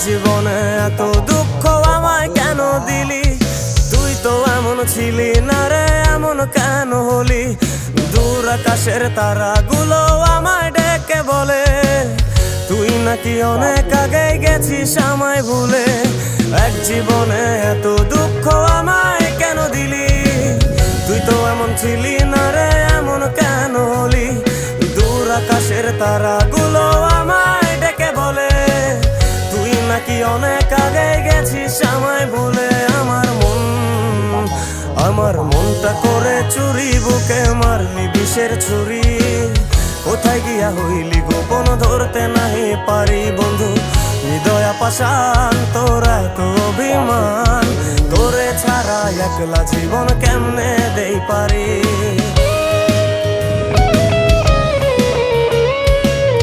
জীবনে এত দুঃখ আমায় কেন দিলি? তুই তো এমন ছিলি না রে, এমন কেন হলি? দূর আকাশের তারাগুলো আমায় ডেকে বলে তুই নাকি অনেক আগে গেছিস আমায় ভুলে। এক জীবনে এত দুঃখ আমায় কেন দিলি? তুই তো এমন ছিলি না রে, এমন কেন হলি? দূর আকাশের তারাগুলো আমায় ডেকে বলে তুই নাকি অনেক আগে গেছিস আমায় ভুলে। আমার মনটা করে চুরি, বুকে মারলি বিষের ছুরি। কোথায় গিয়া হইলি গোপন ধরতে নাহি পারি বন্ধু। হৃদয়া পাষাণ তোর এত অভিমান, তোরে ছাড়া একলা জীবন কেমনে দেই পারি?